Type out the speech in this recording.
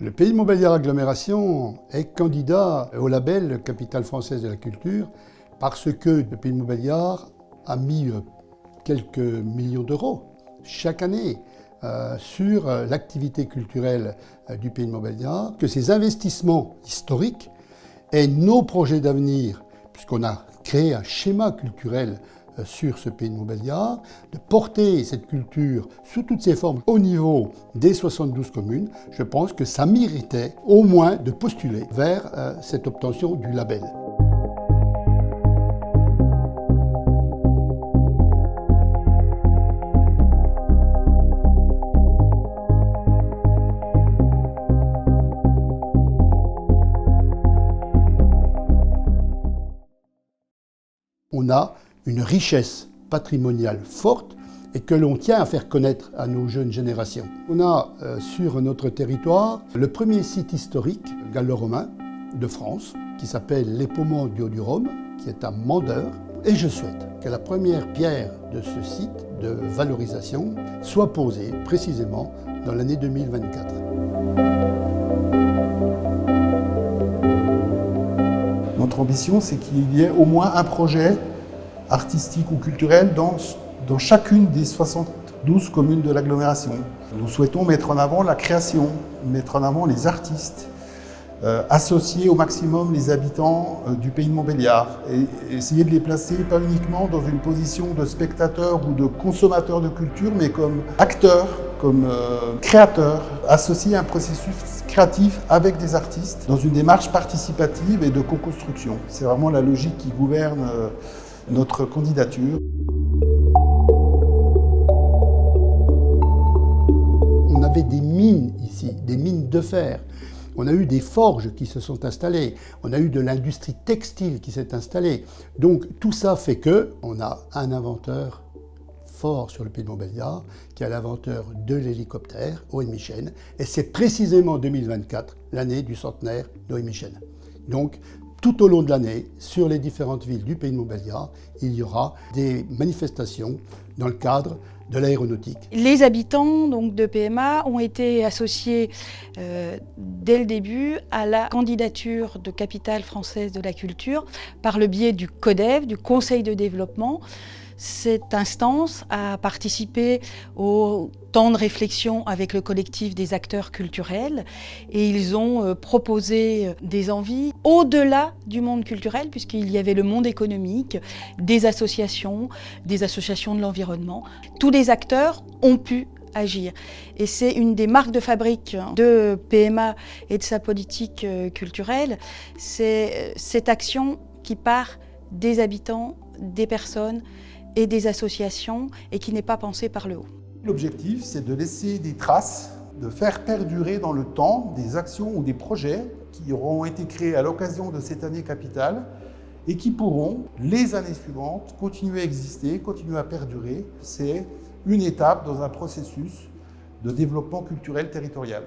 Le Pays de Montbéliard Agglomération est candidat au label Capitale française de la culture parce que le Pays de Montbéliard a mis quelques millions d'euros chaque année sur l'activité culturelle du Pays de Montbéliard, que ces investissements historiques et nos projets d'avenir, puisqu'on a créé un schéma culturel sur ce Pays de Montbéliard, de porter cette culture sous toutes ses formes au niveau des 72 communes, je pense que ça méritait au moins de postuler vers cette obtention du label. On a une richesse patrimoniale forte et que l'on tient à faire connaître à nos jeunes générations. On a sur notre territoire le premier site historique gallo-romain de France qui s'appelle l'Épaulement du Haut-du-Rhône, qui est à Mandeure. Et je souhaite que la première pierre de ce site de valorisation soit posée précisément dans l'année 2024. Notre ambition, c'est qu'il y ait au moins un projet artistique ou culturel dans chacune des 72 communes de l'agglomération. Nous souhaitons mettre en avant la création, mettre en avant les artistes, associer au maximum les habitants du Pays de Montbéliard et essayer de les placer pas uniquement dans une position de spectateur ou de consommateur de culture, mais comme acteurs, comme créateurs, associer un processus créatif avec des artistes dans une démarche participative et de co-construction. C'est vraiment la logique qui gouverne notre candidature. On avait des mines ici, des mines de fer. On a eu des forges qui se sont installées. On a eu de l'industrie textile qui s'est installée. Donc tout ça fait qu'on a un inventeur fort sur le Pays de Montbéliard, qui est l'inventeur de l'hélicoptère, O.M. Michel. Et c'est précisément 2024, l'année du centenaire d'O.M. Michel. Donc, tout au long de l'année, sur les différentes villes du Pays de Montbéliard, il y aura des manifestations dans le cadre de l'aéronautique. Les habitants donc, de PMA ont été associés dès le début à la candidature de Capitale française de la culture par le biais du CODEV, du Conseil de développement. Cette instance a participé au temps de réflexion avec le collectif des acteurs culturels et ils ont proposé des envies au-delà du monde culturel puisqu'il y avait le monde économique, des associations de l'environnement. Tous les acteurs ont pu agir. Et c'est une des marques de fabrique de PMA et de sa politique culturelle, c'est cette action qui part des habitants, des personnes et des associations et qui n'est pas pensée par le haut. L'objectif, c'est de laisser des traces, de faire perdurer dans le temps des actions ou des projets qui auront été créés à l'occasion de cette année capitale et qui pourront, les années suivantes, continuer à exister, continuer à perdurer. C'est une étape dans un processus de développement culturel territorial.